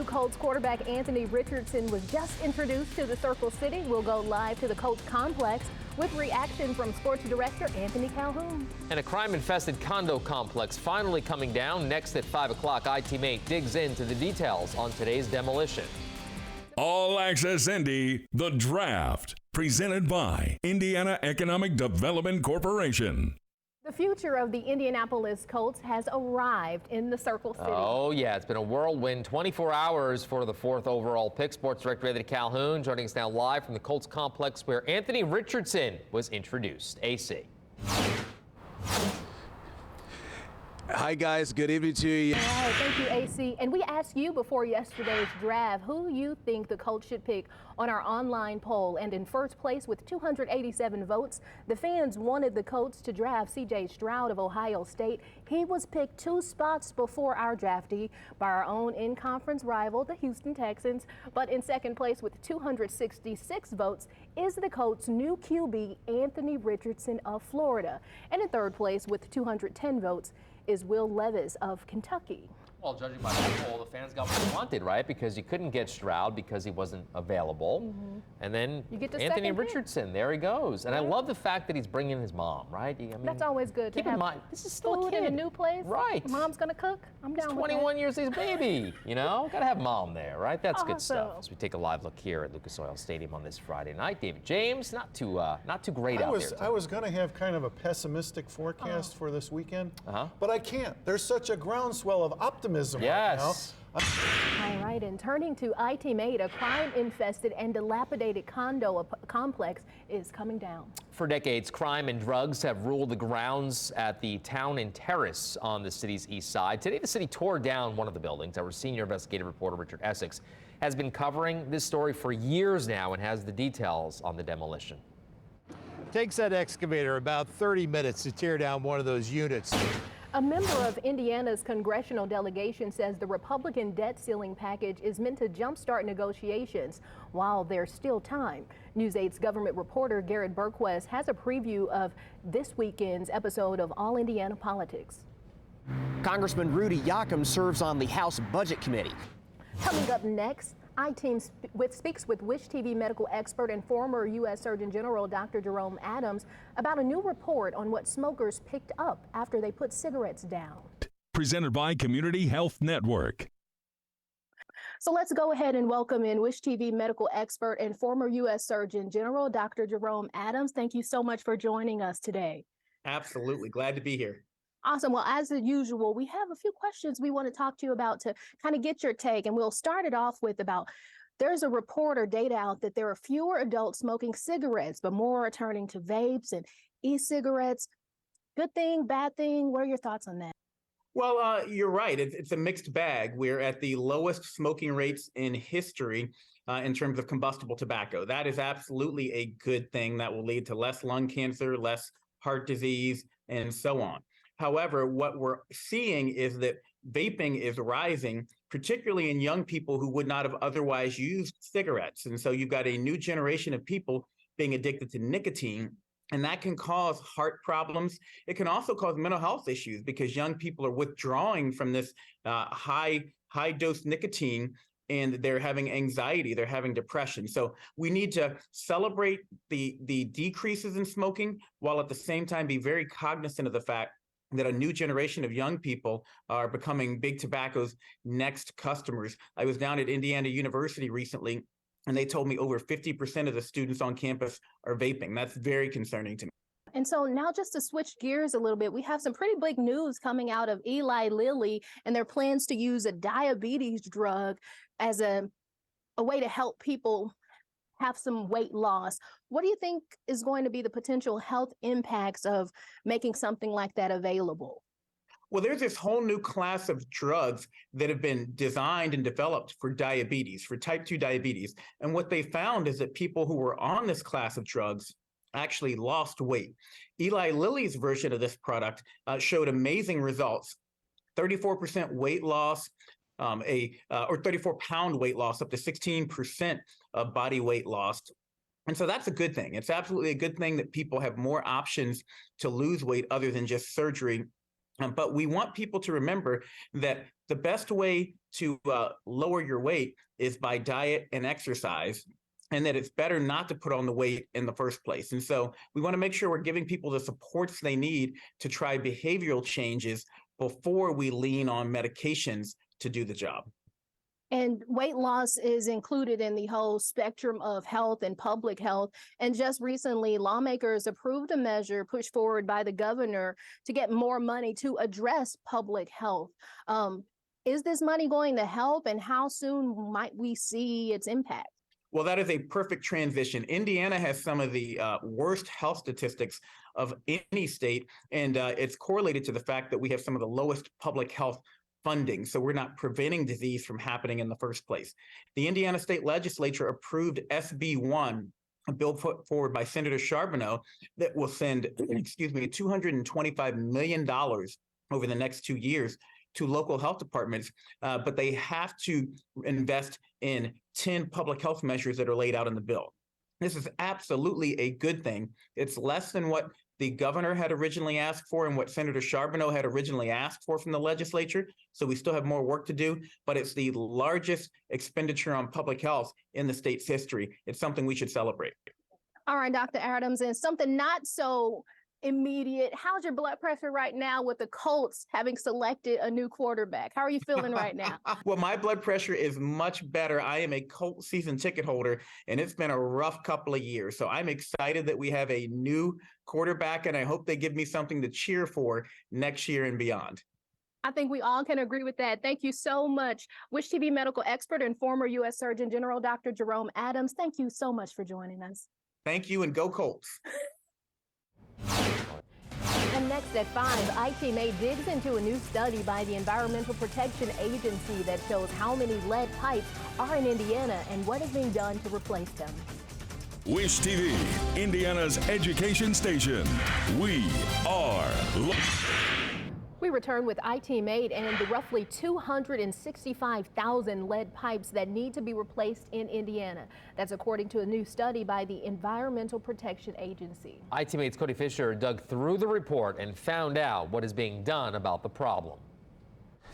Colts quarterback Anthony Richardson was just introduced to the Circle City. We'll go live to the Colts complex with reaction from sports director Anthony Calhoun. And a crime-infested condo complex finally coming down. Next at 5 o'clock, iTeammate digs into the details on today's demolition. All Access Indy, The Draft, presented by Indiana Economic Development Corporation. The future of the Indianapolis Colts has arrived in the Circle City. Oh, yeah, it's been a whirlwind 24 hours for the 4th overall pick. Sports director Anthony Calhoun joining us now live from the Colts complex where Anthony Richardson was introduced. AC. Hi, guys. Good evening to you. All right, thank you, AC. And we asked you before yesterday's draft who you think the Colts should pick on our online poll. And in first place with 287 votes, the fans wanted the Colts to draft C.J. Stroud of Ohio State. He was picked 2 spots before our draftee by our own in-conference rival, the Houston Texans. But in second place with 266 votes is the Colts' new QB, Anthony Richardson of Florida. And in third place with 210 votes is Will Levis of Kentucky. Well, judging by that poll, the fans got what they wanted, right? Because you couldn't get Stroud because he wasn't available. And then You get to Anthony second pick. Richardson, there he goes. And I love the fact that he's bringing his mom, right? I mean, That's always good to keep in have mind, this is still a food kid. in a new place. Right. Mom's gonna cook. I'm He's down with 21 years, he's a baby, you know? Gotta have mom there, right? That's good stuff. Awesome. As we take a live look here at Lucas Oil Stadium on this Friday night. David James, not too great out there. I was going to have kind of a pessimistic forecast for this weekend, but I can't. There's such a groundswell of optimism right now. All right, and turning to iTeammate, a crime-infested and dilapidated condo complex is coming down. For decades, crime and drugs have ruled the grounds at the Town and Terrace on the city's east side. Today, the city tore down one of the buildings. Our senior investigative reporter, Richard Essex, has been covering this story for years now and has the details on the demolition. Takes that excavator about 30 minutes to tear down one of those units. A member of Indiana's congressional delegation says the Republican debt ceiling package is meant to jumpstart negotiations while there's still time. News 8's government reporter Garrett Berquist has a preview of this weekend's episode of All Indiana Politics. Congressman Rudy Yakum serves on the House Budget Committee. Coming up next, iTeam speaks with Wish TV medical expert and former U.S. Surgeon General Dr. Jerome Adams about a new report on what smokers picked up after they put cigarettes down. Presented by Community Health Network. So let's go ahead and welcome in Wish TV medical expert and former U.S. Surgeon General Dr. Jerome Adams. Thank you so much for joining us today. Absolutely. Glad to be here. Awesome. Well, as usual, we have a few questions we want to talk to you about to kind of get your take. And we'll start it off with there's a report or data out that there are fewer adults smoking cigarettes, but more are turning to vapes and e-cigarettes. Good thing, bad thing? What are your thoughts on that? Well, you're right. It's a mixed bag. We're at the lowest smoking rates in history in terms of combustible tobacco. That is absolutely a good thing that will lead to less lung cancer, less heart disease, and so on. However, what we're seeing is that vaping is rising, particularly in young people who would not have otherwise used cigarettes. And so you've got a new generation of people being addicted to nicotine, and that can cause heart problems. It can also cause mental health issues because young people are withdrawing from this high dose nicotine, and they're having anxiety, they're having depression. So we need to celebrate the decreases in smoking while at the same time be very cognizant of the fact that a new generation of young people are becoming big tobacco's next customers. I was down at Indiana University recently, and they told me over 50% of the students on campus are vaping. That's very concerning to me. And so now just to switch gears a little bit, we have some pretty big news coming out of Eli Lilly and their plans to use a diabetes drug as a way to help people have some weight loss. What do you think is going to be the potential health impacts of making something like that available? Well, there's this whole new class of drugs that have been designed and developed for diabetes, for type 2 diabetes. And what they found is that people who were on this class of drugs actually lost weight. Eli Lilly's version of this product showed amazing results, 34% weight loss, or 34-pound weight loss, up to 16% of body weight loss. And so that's a good thing. It's absolutely a good thing that people have more options to lose weight other than just surgery But we want people to remember that the best way to lower your weight is by diet and exercise, and that it's better not to put on the weight in the first place. And so we want to make sure we're giving people the supports they need to try behavioral changes before we lean on medications to do the job. And weight loss is included in the whole spectrum of health and public health. And just recently, lawmakers approved a measure pushed forward by the governor to get more money to address public health. Is this money going to help, and how soon might we see its impact? Well, that is a perfect transition. Indiana has some of the worst health statistics of any state, and it's correlated to the fact that we have some of the lowest public health funding. So we're not preventing disease from happening in the first place. The Indiana State Legislature approved SB 1, a bill put forward by Senator Charbonneau that will send, $225 million over the next 2 years to local health departments, but they have to invest in 10 public health measures that are laid out in the bill. This is absolutely a good thing. It's less than what the governor had originally asked for and what Senator Charbonneau had originally asked for from the legislature. So we still have more work to do, but it's the largest expenditure on public health in the state's history. It's something we should celebrate. All right, Dr. Adams, and something not so immediate. How's your blood pressure right now with the Colts having selected a new quarterback? How are you feeling right now? Well, my blood pressure is much better. I am a Colts season ticket holder, and it's been a rough couple of years. So I'm excited that we have a new quarterback, and I hope they give me something to cheer for next year and beyond. I think we all can agree with that. Thank you so much. Wish TV medical expert and former U.S. Surgeon General Dr. Jerome Adams, thank you so much for joining us. Thank you, and go Colts. And next at 5, IT Made digs into a new study by the Environmental Protection Agency that shows how many lead pipes are in Indiana and what is being done to replace them. Wish TV, Indiana's education station. We are. We return with IT Made and the roughly 265,000 lead pipes that need to be replaced in Indiana. That's according to a new study by the Environmental Protection Agency. IT Mate's Cody Fisher dug through the report and found out what is being done about the problem.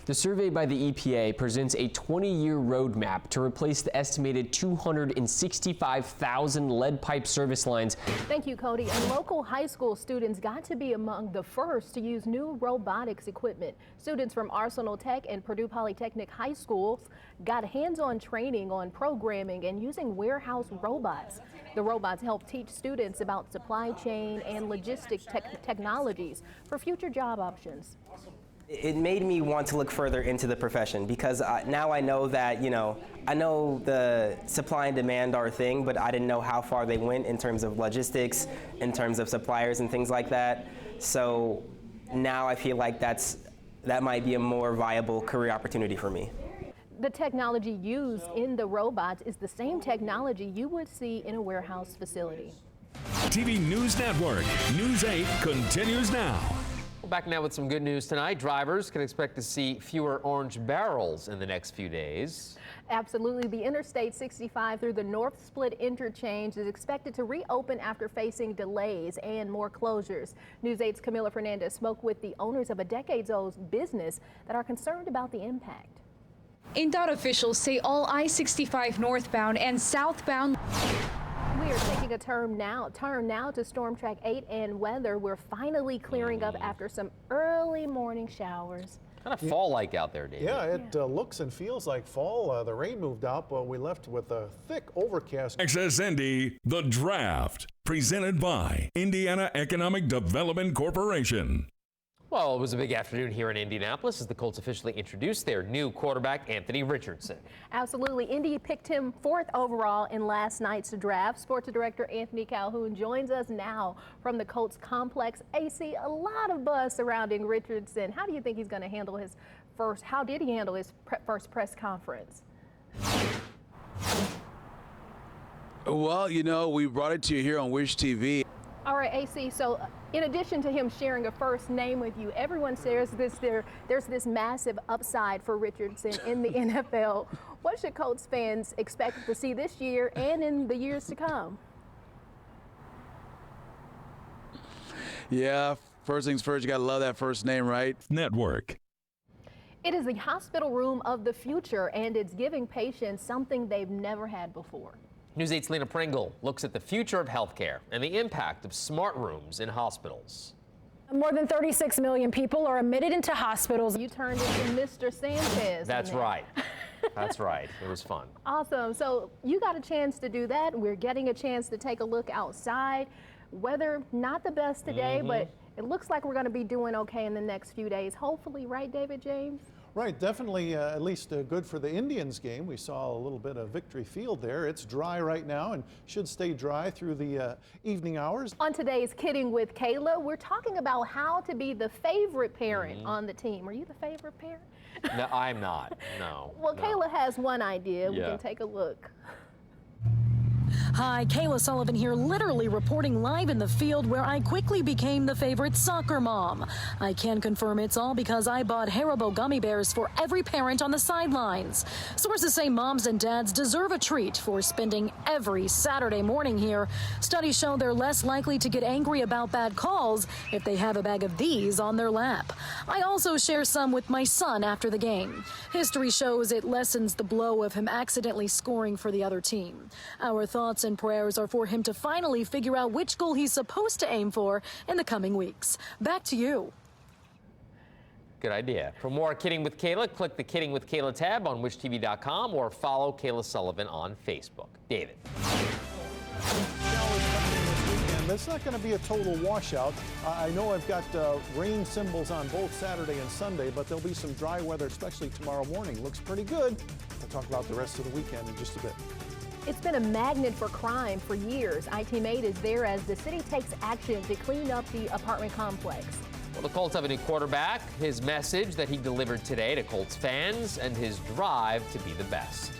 The survey by the EPA presents a 20-year roadmap to replace the estimated 265,000 lead pipe service lines. Thank you, Cody. And local high school students got to be among the first to use new robotics equipment. Students from Arsenal Tech and Purdue Polytechnic High Schools got hands-on training on programming and using warehouse robots. The robots help teach students about supply chain and logistic technologies for future job options. It made me want to look further into the profession because now I know that, I know the supply and demand are a thing, but I didn't know how far they went in terms of logistics, in terms of suppliers and things like that. So now I feel like that might be a more viable career opportunity for me. The technology used in the robots is the same technology you would see in a warehouse facility. TV News Network, News 8 continues now. Back now with some good news tonight. Drivers can expect to see fewer orange barrels in the next few days. Absolutely. The Interstate 65 through the North Split interchange is expected to reopen after facing delays and more closures. News 8's Camila Fernandez spoke with the owners of a decades-old business that are concerned about the impact. INDOT officials say all I-65 northbound and southbound. We are taking a turn now to Storm Track 8 and weather. We're finally clearing up after some early morning showers. Kind of fall-like out there, David. Yeah, it looks and feels like fall. The rain moved out, but we left with a thick overcast. Access Indy, The Draft, presented by Indiana Economic Development Corporation. Well, it was a big afternoon here in Indianapolis as the Colts officially introduced their new quarterback, Anthony Richardson. Absolutely. Indy picked him 4th overall in last night's draft. Sports director Anthony Calhoun joins us now from the Colts complex. AC, a lot of buzz surrounding Richardson. How do you think he's going to handle his first, how did he handle his first press conference? Well, we brought it to you here on Wish TV. All right, AC, so in addition to him sharing a first name with you, everyone says there's this massive upside for Richardson in the NFL. What should Colts fans expect to see this year and in the years to come? Yeah, First things first, you got to love that first name, right? Network. It is the hospital room of the future, and it's giving patients something they've never had before. News 8's Lena Pringle looks at the future of healthcare and the impact of smart rooms in hospitals. More than 36 million people are admitted into hospitals. You turned into Mr. Sanchez. That's right. That's right. It was fun. Awesome. So you got a chance to do that. We're getting a chance to take a look outside. Weather not the best today, but it looks like we're going to be doing okay in the next few days. Hopefully, right, David James? Right, definitely at least good for the Indians game. We saw a little bit of Victory Field there. It's dry right now and should stay dry through the evening hours. On today's Kidding with Kayla, we're talking about how to be the favorite parent on the team. Are you the favorite parent? No, I'm not. No. Well, no. Kayla has one idea. We can take a look. Hi, Kayla Sullivan here, literally reporting live in the field where I quickly became the favorite soccer mom. I can confirm it's all because I bought Haribo gummy bears for every parent on the sidelines. Sources say moms and dads deserve a treat for spending every Saturday morning here. Studies show they're less likely to get angry about bad calls if they have a bag of these on their lap. I also share some with my son after the game. History shows it lessens the blow of him accidentally scoring for the other team. Our thoughts and prayers are for him to finally figure out which goal he's supposed to aim for in the coming weeks. Back to you. Good idea. For more Kidding with Kayla, click the Kidding with Kayla tab on wishtv.com or follow Kayla Sullivan on Facebook. David. It's not going to be a total washout. I know I've got rain symbols on both Saturday and Sunday, but there'll be some dry weather, especially tomorrow morning. Looks pretty good. We'll talk about the rest of the weekend in just a bit. It's been a magnet for crime for years. IT-Mate is there as the city takes action to clean up the apartment complex. Well, the Colts have a new quarterback, his message that he delivered today to Colts fans, and his drive to be the best.